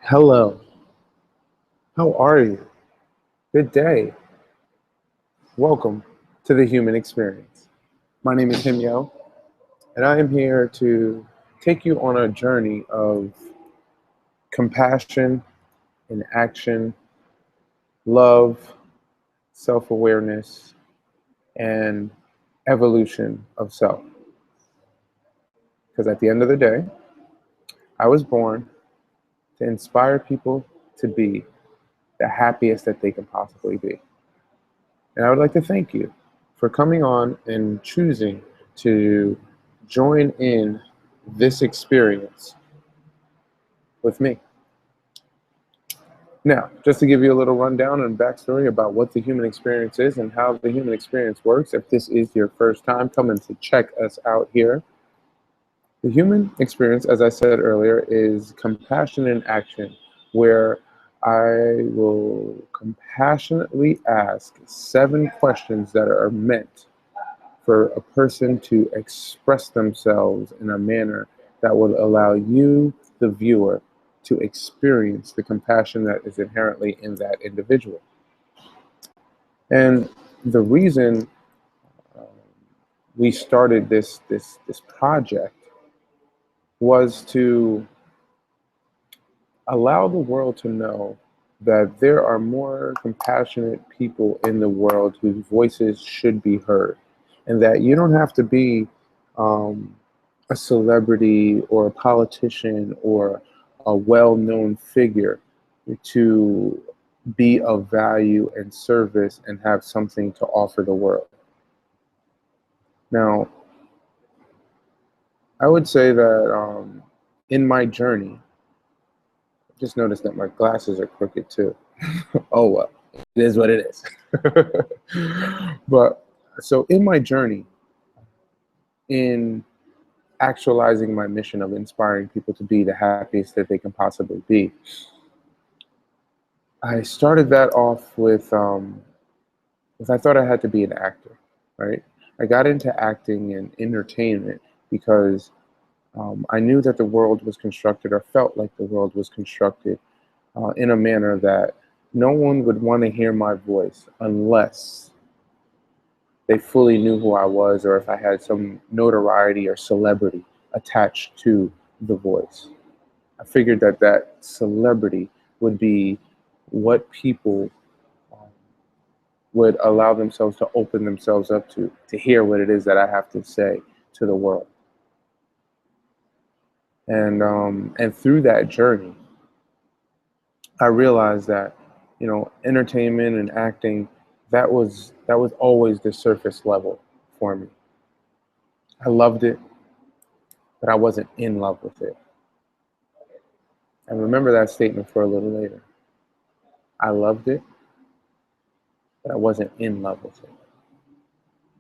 Hello, how are you? Good day. Welcome to the human experience. My name is Himyo, and I am here to take you on a journey of compassion and action, love, self awareness, and evolution of self. Because at the end of the day, I was born to inspire people to be the happiest that they can possibly be. And I would like to thank you for coming on and choosing to join in this experience with me. Now, just to give you a little rundown and backstory about what the human experience is and how the human experience works, if this is your first time coming to check us out here, the human experience, as I said earlier, is compassion in action, where I will compassionately ask 7 questions that are meant for a person to express themselves in a manner that will allow you, the viewer, to experience the compassion that is inherently in that individual. And the reason um, we started this project was to allow the world to know that there are more compassionate people in the world whose voices should be heard, and that you don't have to be um, a celebrity or a politician or a well-known figure to be of value and service and have something to offer the world. Now, I would say that in my journey, just noticed that my glasses are crooked too. Oh well, it is what it is. But so in my journey, in actualizing my mission of inspiring people to be the happiest that they can possibly be, I started that off with I thought I had to be an actor, right? I got into acting and entertainment because I knew that the world was constructed, or felt like the world was constructed, in a manner that no one would want to hear my voice unless they fully knew who I was, or if I had some notoriety or celebrity attached to the voice. I figured that that celebrity would be what people um, would allow themselves to open themselves up to hear what it is that I have to say to the world. And through that journey, I realized that, entertainment and acting, that was always the surface level for me. I loved it, but I wasn't in love with it. And remember that statement for a little later. I loved it, but I wasn't in love with it.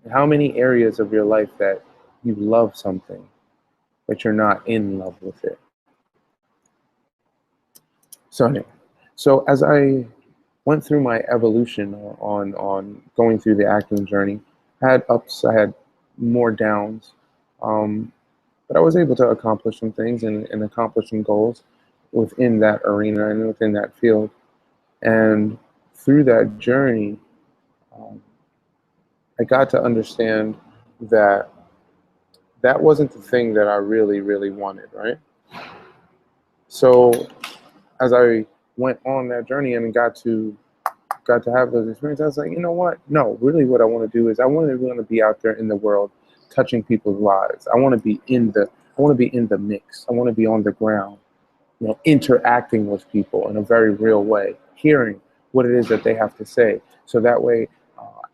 And how many areas of your life that you love something, but you're not in love with it? So anyway, so as I went through my evolution on going through the acting journey, I had ups, I had more downs, um, but I was able to accomplish some things and accomplish some goals within that arena and within that field. And through that journey, um, I got to understand that that wasn't the thing that I really, really wanted, right? So as I went on that journey and got to have those experiences, I was like, you know what? No, really what I want to do is I want to be out there in the world touching people's lives. I want to be in the mix. I want to be on the ground, interacting with people in a very real way, hearing what it is that they have to say. So that way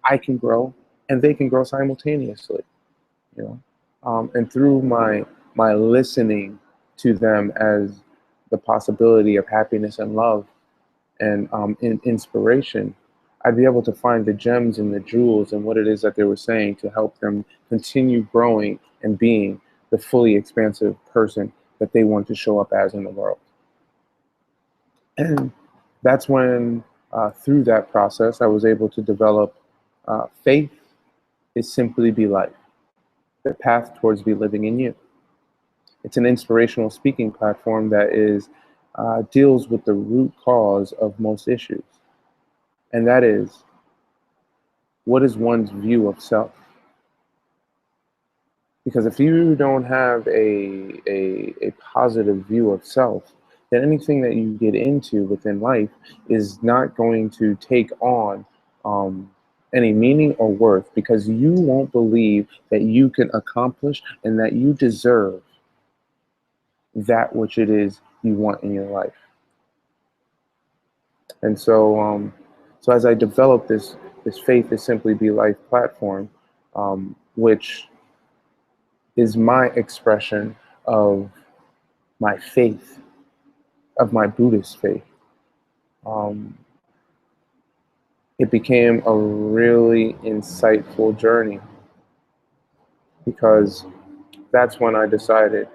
I can grow and they can grow simultaneously, you know. And through my listening to them as the possibility of happiness and love and inspiration, I'd be able to find the gems and the jewels and what it is that they were saying to help them continue growing and being the fully expansive person that they want to show up as in the world. And that's when, through that process, I was able to develop faith is simply be life, the path towards be living in you. It's an inspirational speaking platform that is deals with the root cause of most issues, and that is, what is one's view of self? Because if you don't have a positive view of self, then anything that you get into within life is not going to take on um, any meaning or worth, because you won't believe that you can accomplish and that you deserve that which it is you want in your life. And so as I developed this Faith is Simply Be Life platform, which is my expression of my faith, of my Buddhist faith. Um, it became a really insightful journey, because that's when I decided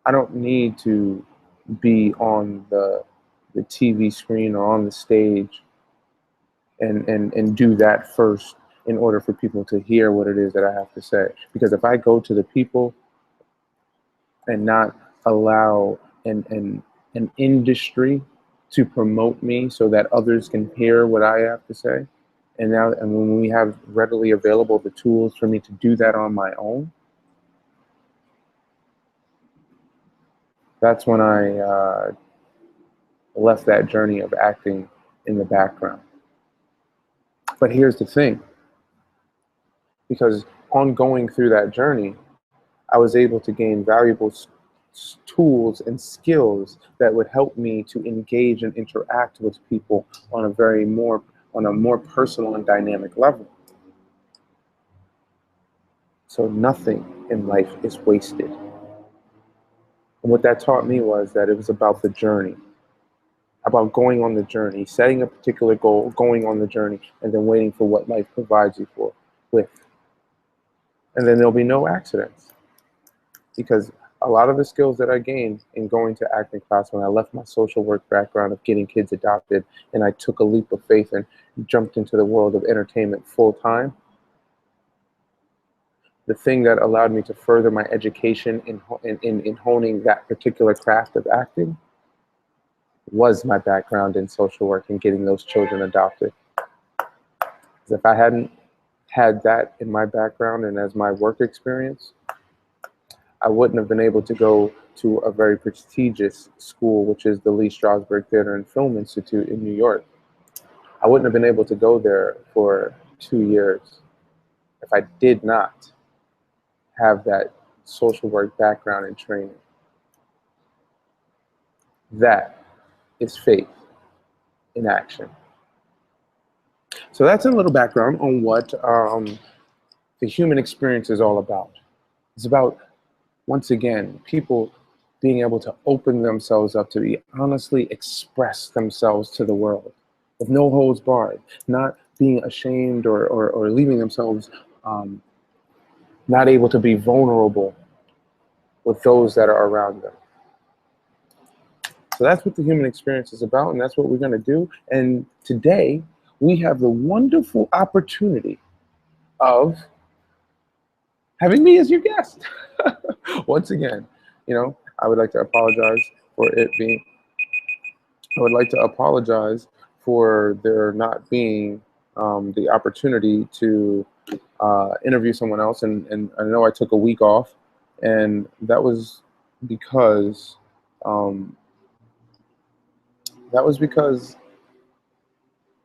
I don't need to be on the TV screen or on the stage and do that first in order for people to hear what it is that I have to say. Because if I go to the people and not allow an industry to promote me so that others can hear what I have to say, and when we have readily available the tools for me to do that on my own, that's when I left that journey of acting in the background. But here's the thing, because on going through that journey, I was able to gain valuable tools and skills that would help me to engage and interact with people on a more personal and dynamic level. So nothing in life is wasted. And what that taught me was that it was about the journey, about going on the journey, setting a particular goal, going on the journey, and then waiting for what life provides you with. And then there'll be no accidents. Because a lot of the skills that I gained in going to acting class when I left my social work background of getting kids adopted and I took a leap of faith and jumped into the world of entertainment full time, the thing that allowed me to further my education in honing that particular craft of acting was my background in social work and getting those children adopted. Because if I hadn't had that in my background and as my work experience, I wouldn't have been able to go to a very prestigious school, which is the Lee Strasberg Theater and Film Institute in New York. I wouldn't have been able to go there for 2 years if I did not have that social work background and training. That is faith in action. So that's a little background on what the human experience is all about. It's about, once again, people being able to open themselves up to be honestly express themselves to the world with no holds barred, not being ashamed or leaving themselves not able to be vulnerable with those that are around them. So that's what the human experience is about, and that's what we're going to do. And today, we have the wonderful opportunity of having me as your guest. Once again, I would like to apologize for it being, I would like to apologize for there not being the opportunity to interview someone else. And I know I took a week off, and that was because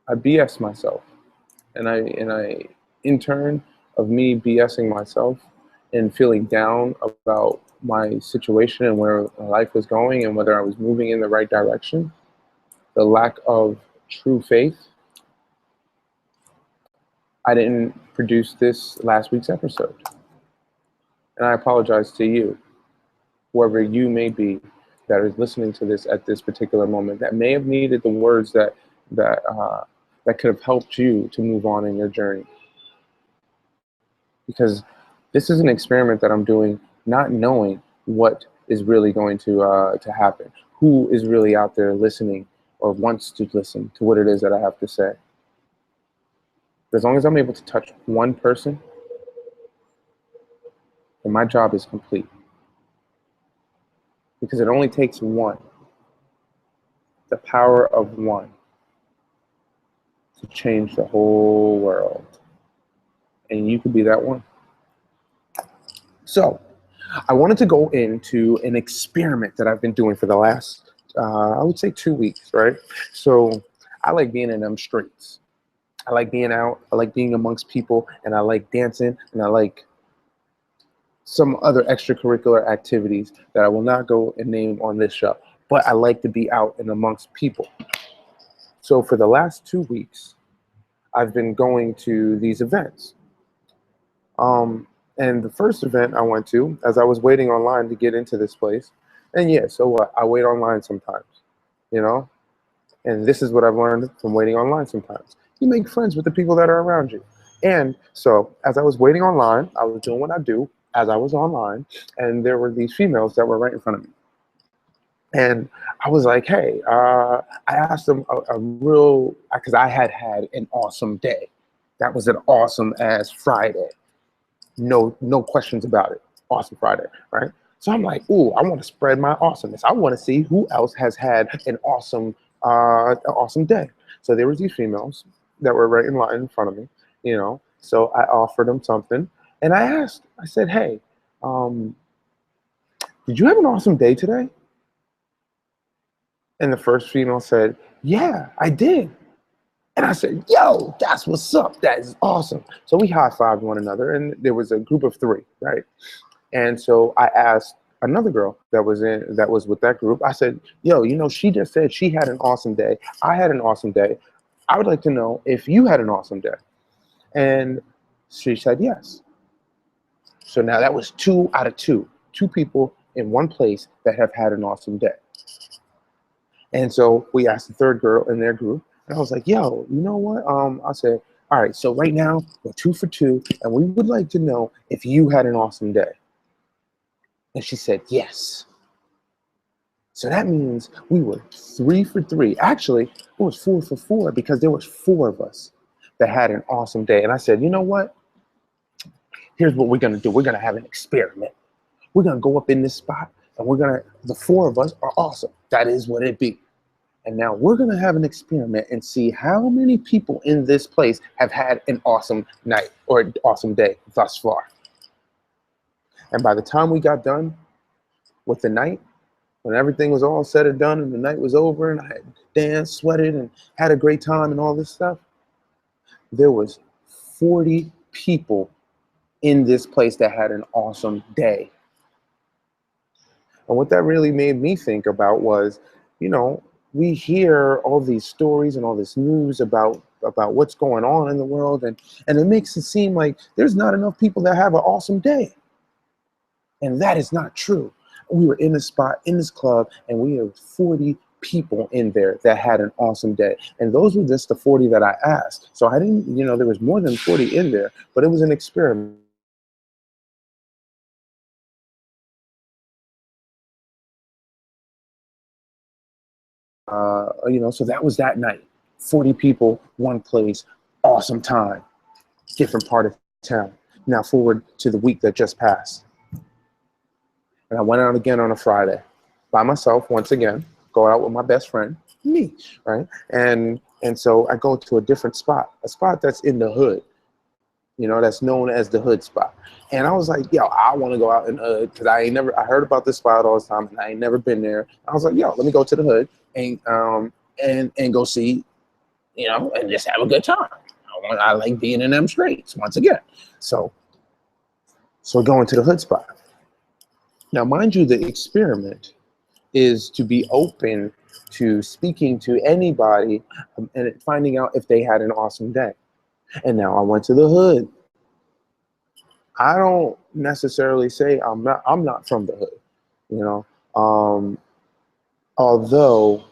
I BS myself, and I in turn of me BSing myself and feeling down about my situation and where my life was going and whether I was moving in the right direction, the lack of true faith, I didn't produce this last week's episode. And I apologize to you, whoever you may be that is listening to this at this particular moment, that may have needed the words that could have helped you to move on in your journey. Because this is an experiment that I'm doing, not knowing what is really going to happen, who is really out there listening or wants to listen to what it is that I have to say. As long as I'm able to touch one person, then my job is complete. Because it only takes one. The power of one to change the whole world. And you could be that one. So, I wanted to go into an experiment that I've been doing for the last, I would say 2 weeks, right? So, I like being in them streets. I like being out. I like being amongst people, and I like dancing, and I like some other extracurricular activities that I will not go and name on this show. But I like to be out and amongst people. So for the last 2 weeks, I've been going to these events. And the first event I went to, as I was waiting online to get into this place, and yeah, so what? I wait online sometimes, you know? And this is what I've learned from waiting online sometimes. You make friends with the people that are around you. And so as I was waiting online, I was doing what I do as I was online, and there were these females that were right in front of me. And I was like, hey, I asked them a real, because I had an awesome day. That was an awesome ass Friday. No questions about it. Awesome Friday, right? So I'm like, ooh, I want to spread my awesomeness. I want to see who else has had an awesome day. So there was these females that were right in line in front of me, you know. So I offered them something, and I said, hey, did you have an awesome day today? And the first female said, yeah, I did. And I said, yo, that's what's up. That is awesome. So we high-fived one another, and there was a group of 3, right? And so I asked another girl that was with that group. I said, yo, you know, she just said she had an awesome day. I had an awesome day. I would like to know if you had an awesome day. And she said yes. So now that was 2 out of 2 people in one place that have had an awesome day. And so we asked the third girl in their group, and I was like, yo, you know what? I said, all right, so right now we're 2 for 2, and we would like to know if you had an awesome day. And she said, yes. So that means we were 3 for 3. Actually, it was 4 for 4 because there was 4 of us that had an awesome day. And I said, you know what? Here's what we're going to do. We're going to have an experiment. We're going to go up in this spot, and the 4 of us are awesome. That is what it be. And now we're going to have an experiment and see how many people in this place have had an awesome night or an awesome day thus far. And by the time we got done with the night, when everything was all said and done and the night was over and I had danced, sweated, and had a great time and all this stuff, there was 40 people in this place that had an awesome day. And what that really made me think about was, you know, we hear all these stories and all this news about what's going on in the world, and it makes it seem like there's not enough people that have an awesome day. And that is not true. We were in a spot, in this club, and we had 40 people in there that had an awesome day. And those were just the 40 that I asked. So I didn't, you know, there was more than 40 in there, but it was an experiment. You know, so that was that night. 40 people, one place, awesome time, different part of town. Now forward to the week that just passed. And I went out again on a Friday by myself once again, go out with my best friend, me, right? And so I go to a different spot, a spot that's in the hood, you know, that's known as the hood spot. And I was like, yo, I want to go out in the hood because I heard about this spot all the time and I ain't never been there. I was like, yo, let me go to the hood and go see, you know, and just have a good time. I like being in them streets once again. So going to the hood spot. Now, mind you, the experiment is to be open to speaking to anybody and finding out if they had an awesome day. And now I went to the hood. I don't necessarily say I'm not from the hood, you know, although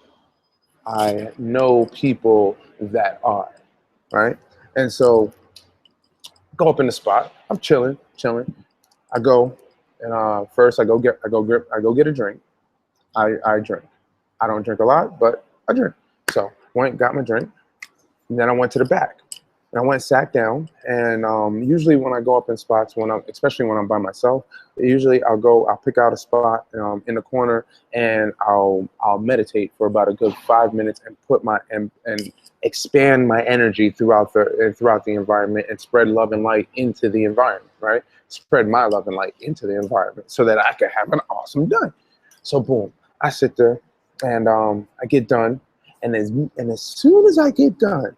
I know people that are, right? And so go up in the spot. I'm chilling. I go and first I go get a drink. I drink. I don't drink a lot, but I drink. So got my drink, and then I went to the back. And I went sat down, and usually when I go up in spots, especially when I'm by myself, usually I'll pick out a spot in the corner, and I'll meditate for about a good 5 minutes and and expand my energy throughout the environment and spread love and light into the environment, right? Spread my love and light into the environment so that I can have an awesome day. So boom, I sit there, and I get done, and as soon as I get done,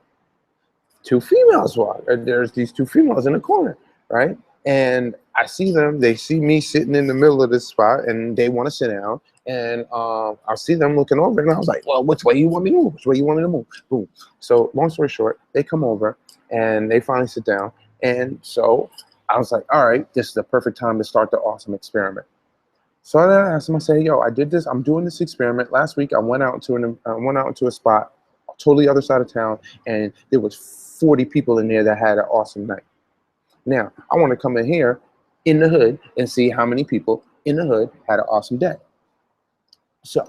two females walk. There's these two females in the corner, right? And I see them. They see me sitting in the middle of this spot, and they want to sit down. And I see them looking over, and I was like, "Well, which way you want me to move? Which way you want me to move?" Boom. So, long story short, they come over, and they finally sit down. And so I was like, "All right, this is the perfect time to start the awesome experiment." So I asked them. I said, "Yo, I did this. I'm doing this experiment. Last week, I went out into a spot, totally other side of town, and there was 40 people in there that had an awesome night. Now, I want to come in here in the hood and see how many people in the hood had an awesome day." So,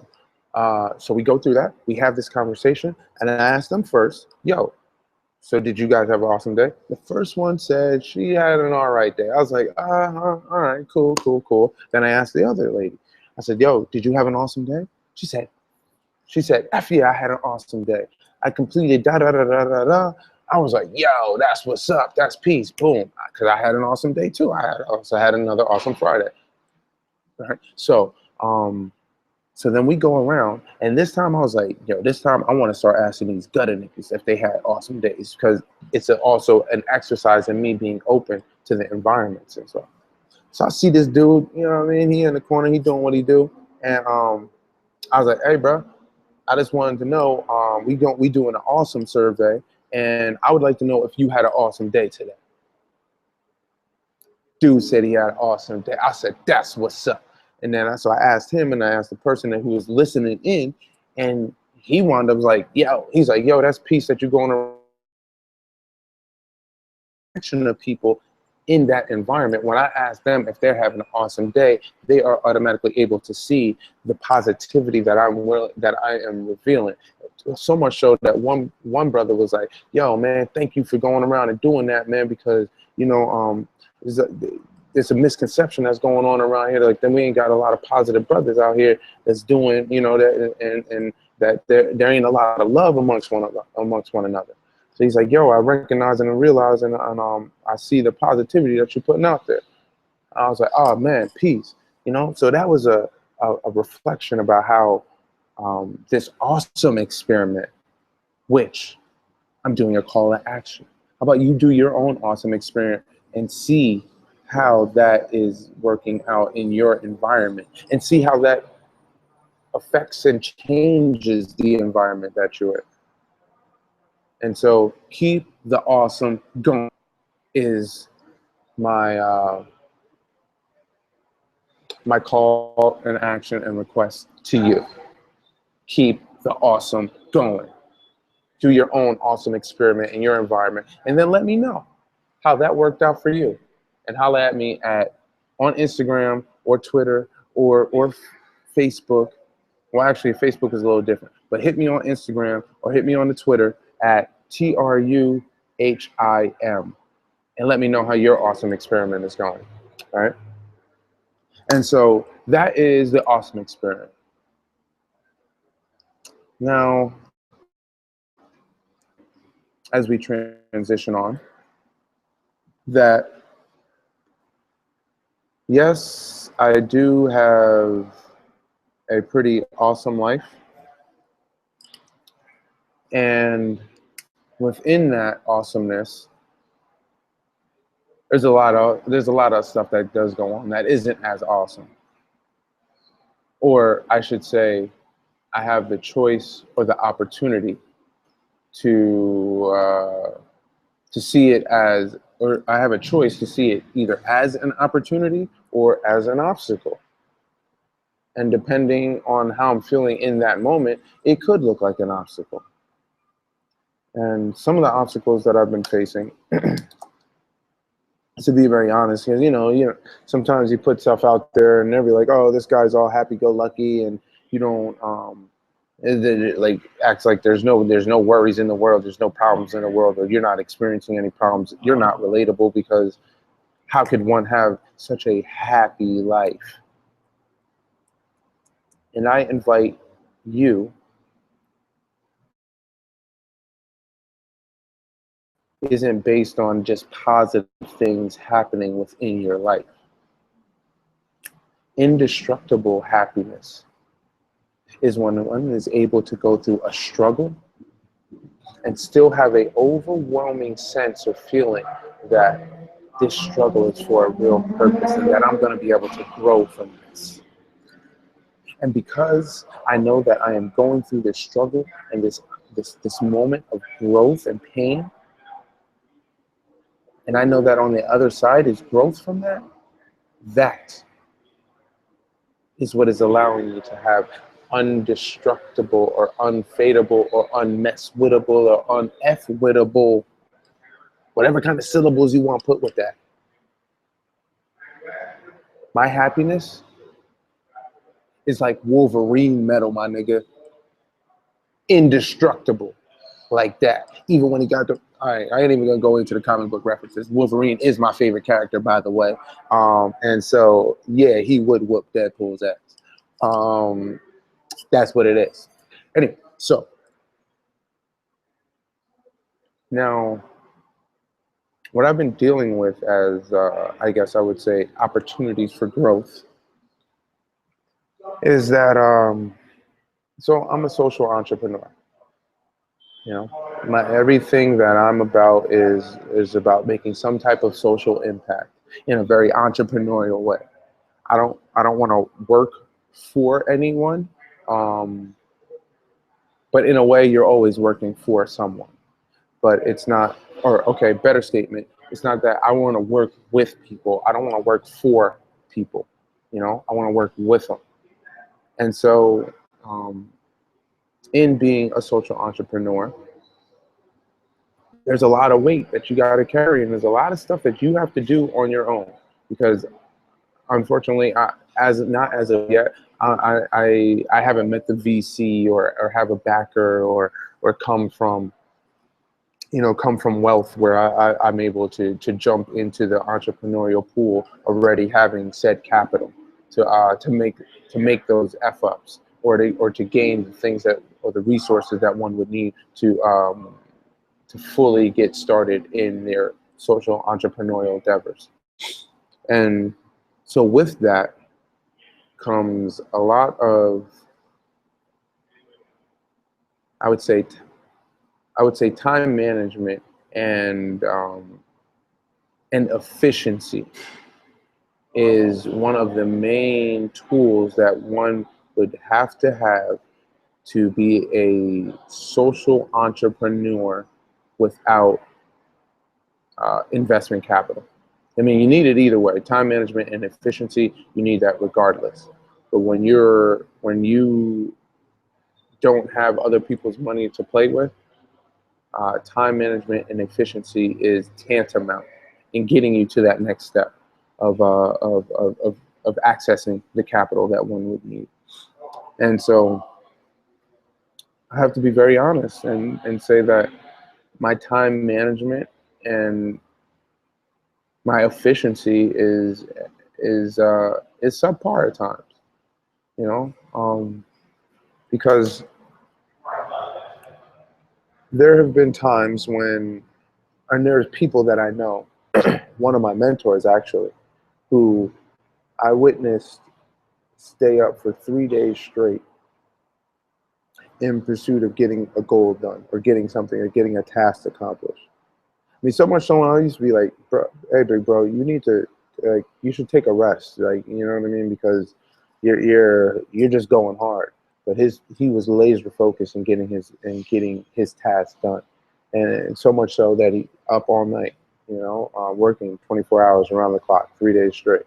so we go through that. We have this conversation, and I asked them first, "Yo, so did you guys have an awesome day?" The first one said she had an all right day. I was like, all right, cool, cool, cool. Then I asked the other lady. I said, "Yo, did you have an awesome day?" She said, "F yeah, I had an awesome day. I completed da da da da da da." I was like, "Yo, that's what's up. That's peace." Boom. Because I had an awesome day too. Also had another awesome Friday. Right. So then we go around, and this time I was like, "Yo, this time I want to start asking these gutter niggas if they had awesome days, because it's also an exercise in me being open to the environments and stuff." So I see this dude, you know what I mean? He in the corner, he doing what he do, and I was like, "Hey, bro, I just wanted to know, we doing an awesome survey, and I would like to know if you had an awesome day today." Dude said he had an awesome day. I said, "That's what's up." And then so I asked him, and I asked the person who was listening in, and he wound up like, "Yo," he's like, "Yo, that's peace that you're going to action of people in that environment. When I ask them if they're having an awesome day, they are automatically able to see the positivity that I am revealing." So much so that one brother was like, "Yo, man, thank you for going around and doing that, man, because you know, there's a misconception that's going on around here. Like, then we ain't got a lot of positive brothers out here that's doing, you know, that, and that there ain't a lot of love amongst one another." So he's like, "Yo, I recognize and realize, and I see the positivity that you're putting out there." I was like, "Oh man, peace." You know, so that was a reflection about how this awesome experiment, which I'm doing a call to action. How about you do your own awesome experiment and see how that is working out in your environment, and see how that affects and changes the environment that you're in. And so keep the awesome going is my my call and action and request to you. Keep the awesome going. Do your own awesome experiment in your environment, and then let me know how that worked out for you. And holla at me on Instagram or Twitter or Facebook. Well, actually, Facebook is a little different, but hit me on Instagram or hit me on the Twitter at TRUHIM, and let me know how your awesome experiment is going. All right. And so that is the awesome experiment. Now, as we transition on, that yes, I do have a pretty awesome life. And within that awesomeness, there's a lot of stuff that does go on that isn't as awesome. Or I should say, I have the choice or the opportunity to see it as, or I have a choice to see it either as an opportunity or as an obstacle. And depending on how I'm feeling in that moment, it could look like an obstacle. And some of the obstacles that I've been facing, to be very honest, because sometimes you put stuff out there and they'll be like, "Oh, this guy's all happy-go-lucky," and you don't Like acts like there's no worries in the world, there's no problems in the world, or you're not experiencing any problems. You're not relatable because how could one have such a happy life? And I invite you isn't based on just positive things happening within your life. Indestructible happiness is when one is able to go through a struggle and still have an overwhelming sense or feeling that this struggle is for a real purpose and that I'm going to be able to grow from this. And because I know that I am going through this struggle and this moment of growth and pain, and I know that on the other side is growth from that, that is what is allowing me to have undestructible or unfadable or unmesswittable or unfwittable, whatever kind of syllables you want to put with that. My happiness is like Wolverine metal, my nigga. Indestructible. Like that. Even when he got the... All right, I ain't even going to go into the comic book references. Wolverine is my favorite character, by the way. And so, yeah, he would whoop Deadpool's ass. That's what it is. Anyway, so now what I've been dealing with as, I guess I would say, opportunities for growth is that, so I'm a social entrepreneur. You know, everything that I'm about is about making some type of social impact in a very entrepreneurial way. I don't want to work for anyone, um, but in a way, you're always working for someone. But it's not, or okay, better statement. It's not that I want to work with people. I don't want to work for people. You know, I want to work with them. And so, in being a social entrepreneur, there's a lot of weight that you got to carry, and there's a lot of stuff that you have to do on your own. Because, unfortunately, not as of yet, I haven't met the VC or have a backer or come from wealth where I'm able to jump into the entrepreneurial pool already having said capital to make those F ups or to gain the things that or the resources that one would need to fully get started in their social entrepreneurial endeavors. And so with that comes a lot of, I would say time management and efficiency is one of the main tools that one would have to be a social entrepreneur without investment capital. I mean, you need it either way. Time management and efficiency, you need that regardless. But when you don't have other people's money to play with, time management and efficiency is tantamount in getting you to that next step of accessing the capital that one would need. And so I have to be very honest and say that my time management and my efficiency is subpar at times, you know, because there have been times when, and there's people that I know, one of my mentors actually, who I witnessed stay up for 3 days straight in pursuit of getting a goal done or getting something or getting a task accomplished. I mean, so much so I used to be like, bro, hey, big bro, you need to, like, you should take a rest, like, you know what I mean? Because you're just going hard. But he was laser focused in getting his task done, and so much so that he up all night, you know, working 24 hours around the clock, 3 days straight.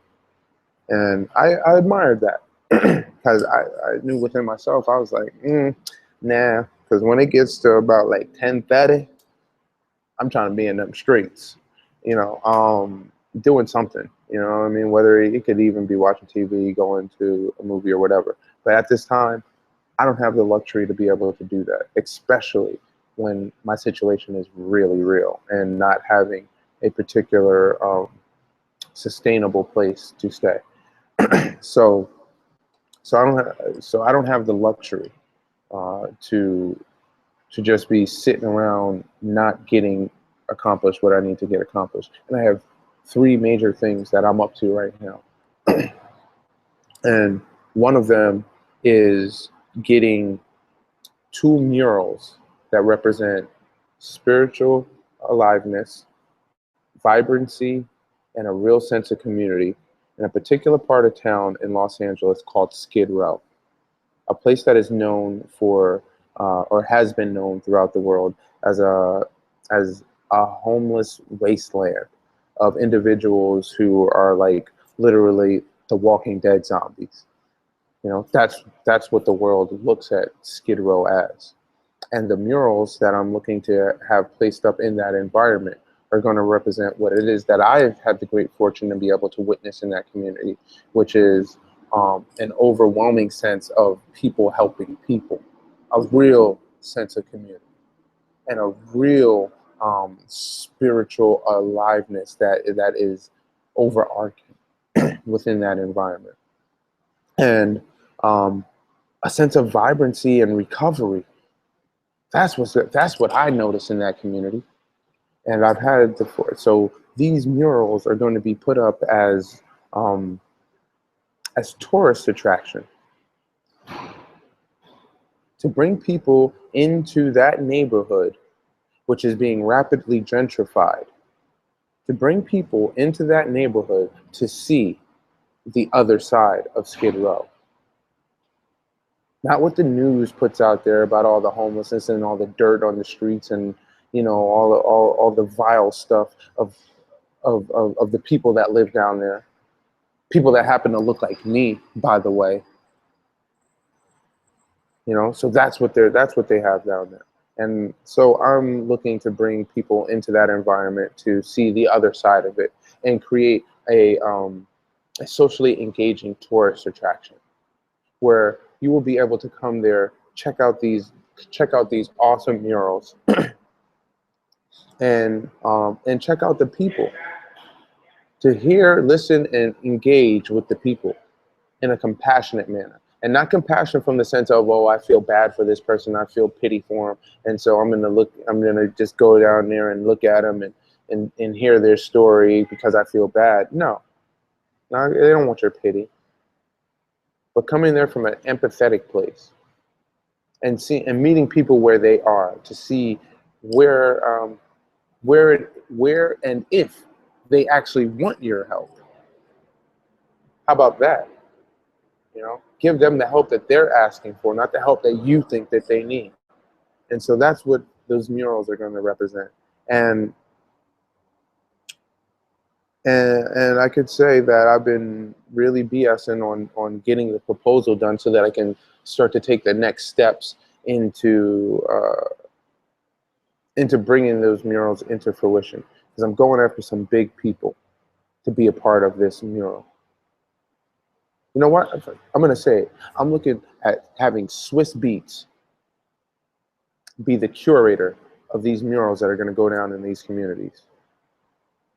And I admired that because I knew within myself, I was like, nah, because when it gets to about like 10:30, I'm trying to be in them streets, you know, doing something, you know what I mean? Whether it could even be watching TV, going to a movie or whatever. But at this time, I don't have the luxury to be able to do that, especially when my situation is really real and not having a particular sustainable place to stay. So, so I don't have the luxury to just be sitting around not getting accomplished what I need to get accomplished. And I have three major things that I'm up to right now. And one of them is getting two murals that represent spiritual aliveness, vibrancy, and a real sense of community in a particular part of town in Los Angeles called Skid Row, a place that is known for, or has been known throughout the world as a homeless wasteland of individuals who are like literally the Walking Dead zombies. You know, that's what the world looks at Skid Row as. And the murals that I'm looking to have placed up in that environment are going to represent what it is that I've had the great fortune to be able to witness in that community, which is an overwhelming sense of people helping people, a real sense of community, and a real spiritual aliveness that is overarching within that environment, and a sense of vibrancy and recovery. That's what I notice in that community, and I've had it before. So these murals are going to be put up as tourist attraction to bring people into that neighborhood, which is being rapidly gentrified, to bring people into that neighborhood to see the other side of Skid Row. Not what the news puts out there about all the homelessness and all the dirt on the streets and, you know, all the vile stuff of the people that live down there. People that happen to look like me, by the way. You know, so that's what they have down there. And so I'm looking to bring people into that environment to see the other side of it and create a socially engaging tourist attraction where you will be able to come there, check out these awesome murals, and check out the people, to hear, listen, and engage with the people in a compassionate manner. And not compassion from the sense of, oh, I feel bad for this person, I feel pity for him, and so I'm gonna just go down there and look at them and hear their story because I feel bad. No, they don't want your pity. But coming there from an empathetic place and meeting people where they are, to see where and if they actually want your help. How about that? You know, give them the help that they're asking for, not the help that you think that they need. And so that's what those murals are going to represent. And and I could say that I've been really BSing on getting the proposal done so that I can start to take the next steps into bringing those murals into fruition. Because I'm going after some big people to be a part of this mural. You know what? I'm going to say it. I'm looking at having Swiss Beats be the curator of these murals that are going to go down in these communities.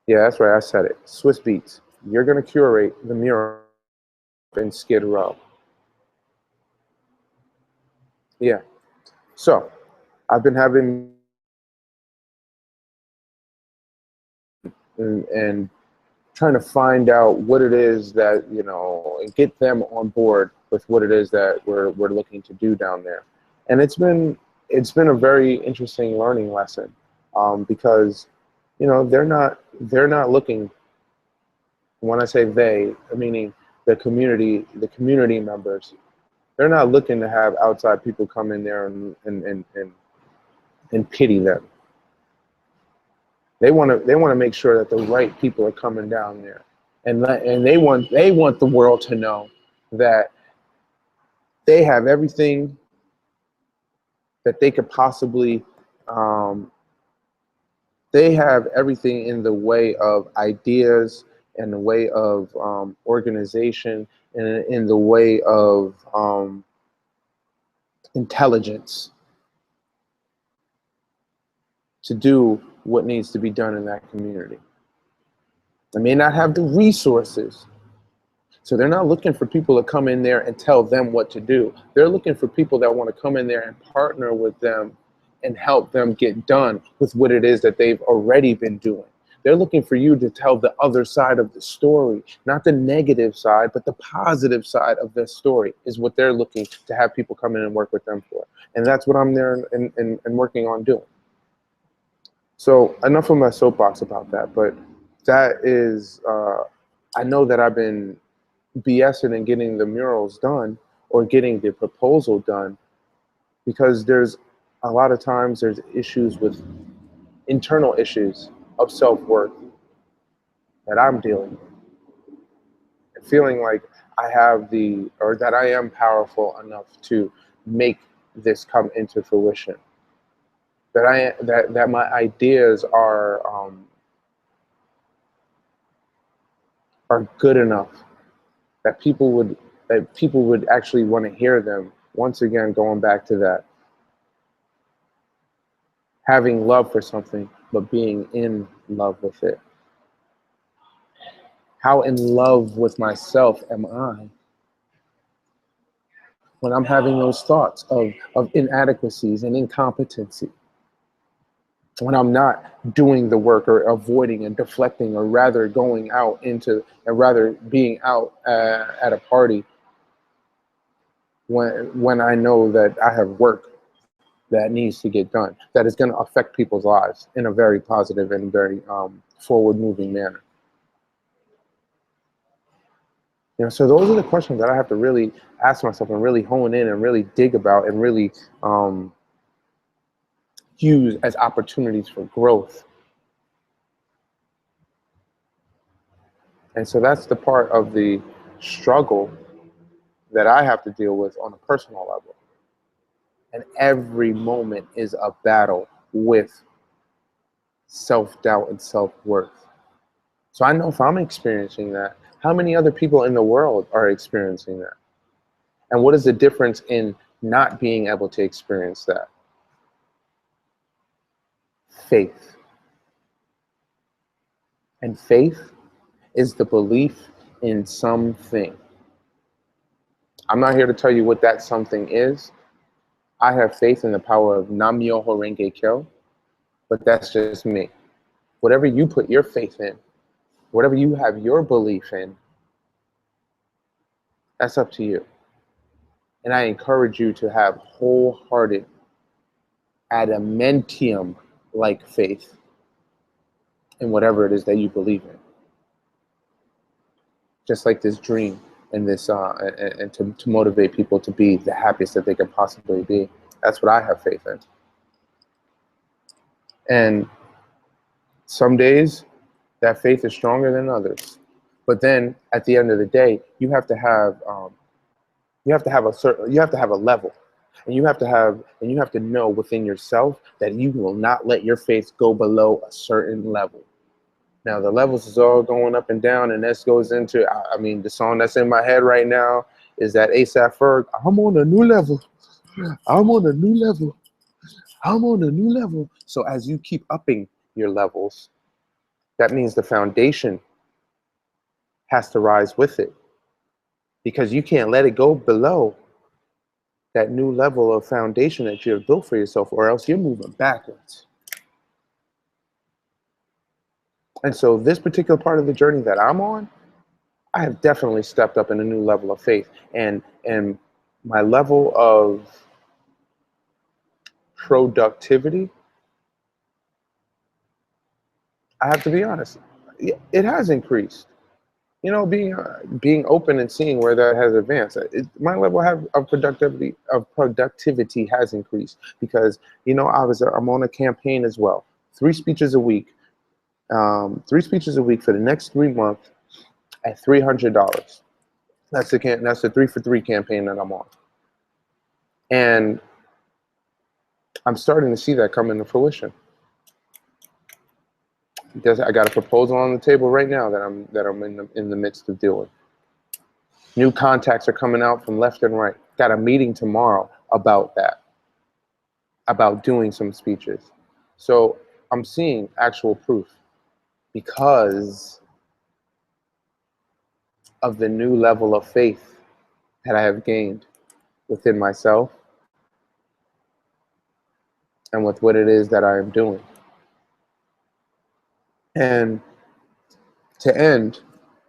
Yeah, that's right. I said it. Swiss Beats. You're going to curate the mural in Skid Row. Yeah. So I've been having and trying to find out what it is that, you know, and get them on board with what it is that we're looking to do down there. And it's been a very interesting learning lesson, because, you know, they're not looking. When I say they, meaning the community members, they're not looking to have outside people come in there and pity them. They want to make sure that the right people are coming down there, and they want the world to know that they have everything that they could possibly. They have everything in the way of ideas, and the way of organization, and in the way of intelligence to do what needs to be done in that community. They may not have the resources, so they're not looking for people to come in there and tell them what to do. They're looking for people that want to come in there and partner with them and help them get done with what it is that they've already been doing. They're looking for you to tell the other side of the story, not the negative side, but the positive side of their story is what they're looking to have people come in and work with them for. And that's what I'm there and working on doing. So enough of my soapbox about that, but that is, I know that I've been BSing and getting the murals done or getting the proposal done because there's a lot of times there's issues with internal issues of self-worth that I'm dealing with. And feeling like I have or that I am powerful enough to make this come into fruition. That my ideas are good enough that people would actually want to hear them. Once again, going back to that, having love for something, but being in love with it. How in love with myself am I when I'm having those thoughts of inadequacies and incompetency? When I'm not doing the work or avoiding and deflecting, or rather going out into, and rather being out at a party when I know that I have work that needs to get done, that is going to affect people's lives in a very positive and very forward-moving manner. You know, so those are the questions that I have to really ask myself and really hone in and really dig about and really use as opportunities for growth. And so that's the part of the struggle that I have to deal with on a personal level. And every moment is a battle with self-doubt and self-worth. So I know if I'm experiencing that, how many other people in the world are experiencing that? And what is the difference in not being able to experience that? Faith. And faith is the belief in something. I'm not here to tell you what that something is. I have faith in the power of Nam-myoho Renge Kyo, but that's just me. Whatever you put your faith in, whatever you have your belief in, that's up to you. And I encourage you to have wholehearted, adamantium-like faith in whatever it is that you believe in. Just like this dream and this, and to motivate people to be the happiest that they can possibly be. That's what I have faith in. And some days that faith is stronger than others. But then at the end of the day, you have to have a level. And you have to know within yourself that you will not let your faith go below a certain level. Now the levels is all going up and down, and this goes into, I mean, the song that's in my head right now is that A$AP Ferg, I'm on a new level. I'm on a new level. I'm on a new level. So as you keep upping your levels, that means the foundation has to rise with it, because you can't let it go below that new level of foundation that you have built for yourself, or else you're moving backwards. And so this particular part of the journey that I'm on, I have definitely stepped up in a new level of faith, and my level of productivity, I have to be honest, it has increased. You know, being open and seeing where that has advanced. My level of productivity has increased, because, you know, I'm on a campaign as well. 3 speeches a week. 3 speeches a week for the next 3 months at $300. That's the 3 for 3 campaign that I'm on. And I'm starting to see that come into fruition. Because I got a proposal on the table right now that I'm in the midst of doing. New contacts are coming out from left and right. Got a meeting tomorrow about that, about doing some speeches. So I'm seeing actual proof because of the new level of faith that I have gained within myself and with what it is that I am doing. And to end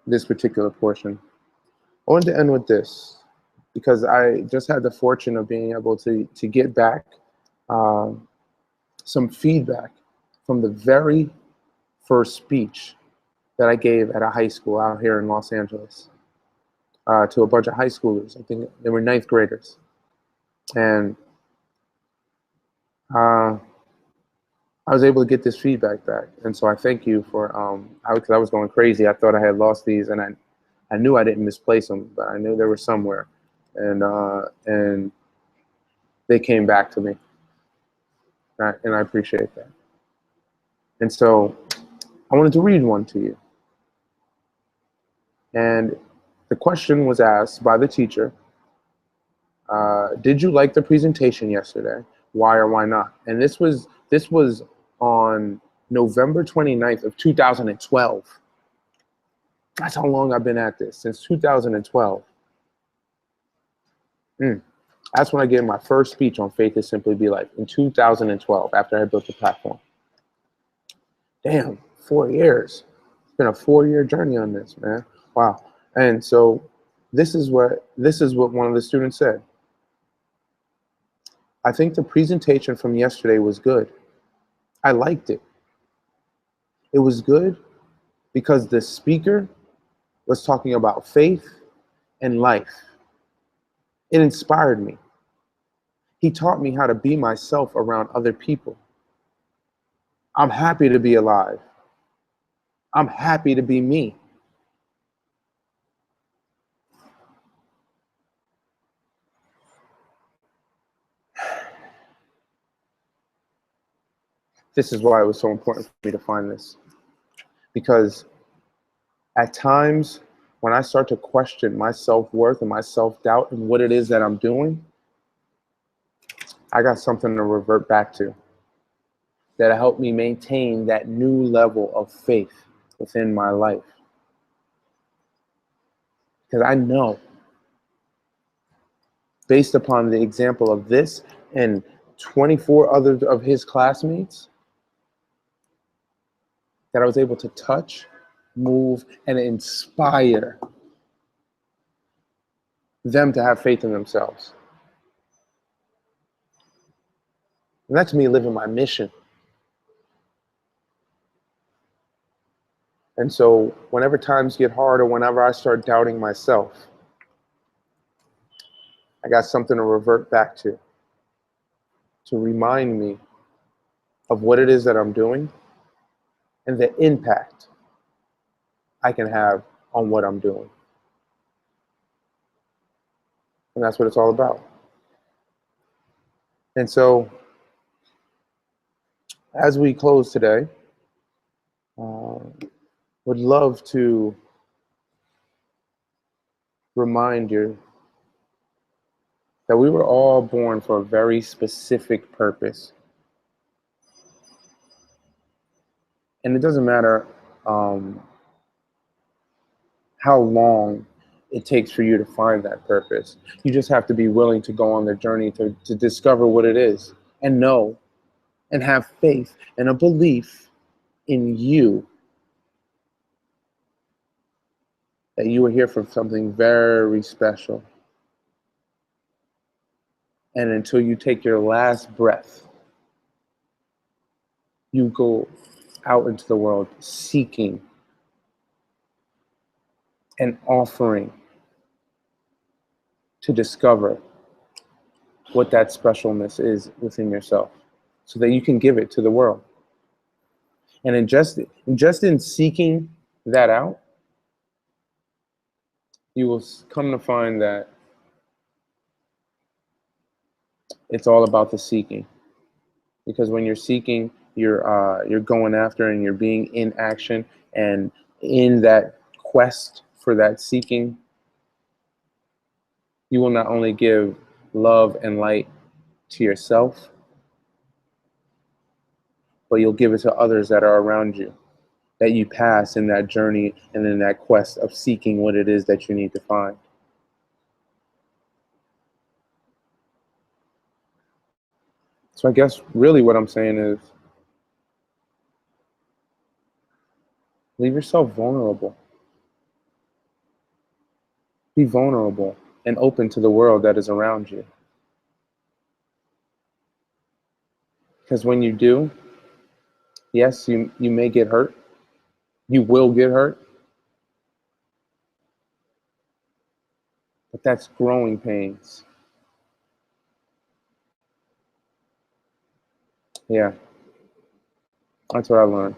this particular portion, I wanted to end with this because I just had the fortune of being able to get back some feedback from the very first speech that I gave at a high school out here in Los Angeles to a bunch of high schoolers. I think they were ninth graders. And I was able to get this feedback back. And so I thank you for, because I was going crazy. I thought I had lost these, and I knew I didn't misplace them, but I knew they were somewhere. And they came back to me. And I appreciate that. And so I wanted to read one to you. And the question was asked by the teacher, did you like the presentation yesterday? Why or why not? And this was on November 29th of 2012. That's how long I've been at this, since 2012. That's when I gave my first speech on Faith is Simply Be Life, in 2012, after I built the platform. Damn, 4 years. It's been a 4-year journey on this, man. Wow. And so this is what one of the students said. I think the presentation from yesterday was good. I liked it. It was good because the speaker was talking about faith and life. It inspired me. He taught me how to be myself around other people. I'm happy to be alive. I'm happy to be me. This is why it was so important for me to find this. Because at times when I start to question my self-worth and my self-doubt and what it is that I'm doing, I got something to revert back to that'll help me maintain that new level of faith within my life. Because I know, based upon the example of this and 24 others of his classmates, that I was able to touch, move, and inspire them to have faith in themselves. And that's me living my mission. And so whenever times get hard or whenever I start doubting myself, I got something to revert back to remind me of what it is that I'm doing and the impact I can have on what I'm doing. And that's what it's all about. And so as we close today, would love to remind you that we were all born for a very specific purpose. And it doesn't matter how long it takes for you to find that purpose. You just have to be willing to go on the journey to discover what it is and know and have faith and a belief in you that you are here for something very special. And until you take your last breath, you go out into the world seeking and offering to discover what that specialness is within yourself so that you can give it to the world. And in just in seeking that out, you will come to find that it's all about the seeking. Because when you're seeking, you're going after and you're being in action, and in that quest for that seeking, you will not only give love and light to yourself, but you'll give it to others that are around you, that you pass in that journey and in that quest of seeking what it is that you need to find. So I guess really what I'm saying is leave yourself vulnerable. Be vulnerable and open to the world that is around you. Because when you do, yes, you may get hurt. You will get hurt. But that's growing pains. Yeah, that's what I learned.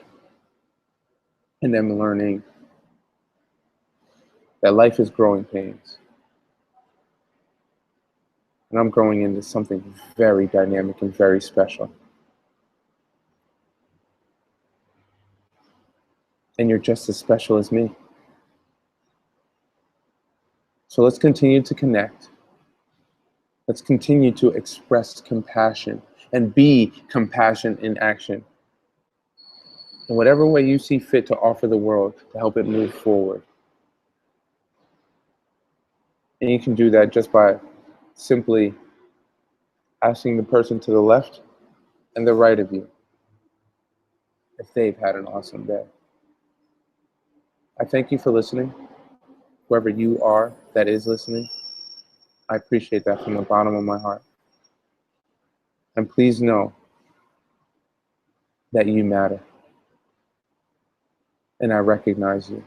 And then learning that life is growing pains. And I'm growing into something very dynamic and very special. And you're just as special as me. So let's continue to connect. Let's continue to express compassion and be compassion in action. In whatever way you see fit to offer the world to help it move forward. And you can do that just by simply asking the person to the left and the right of you if they've had an awesome day. I thank you for listening. Whoever you are that is listening, I appreciate that from the bottom of my heart. And please know that you matter. And I recognize you.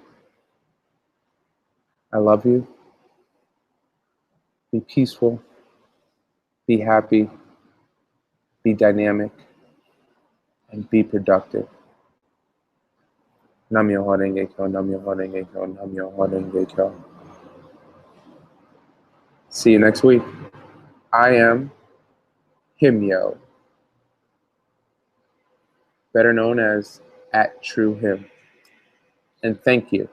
I love you. Be peaceful. Be happy. Be dynamic. And be productive. Nam-myoho Renge Kyo, Nam-myoho Renge Kyo, Nam-myoho Renge Kyo. See you next week. I am Himyo, better known as @TrueHim. And thank you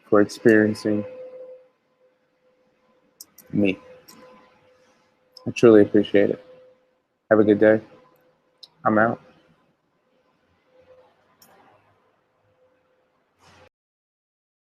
for experiencing me. I truly appreciate it. Have a good day. I'm out.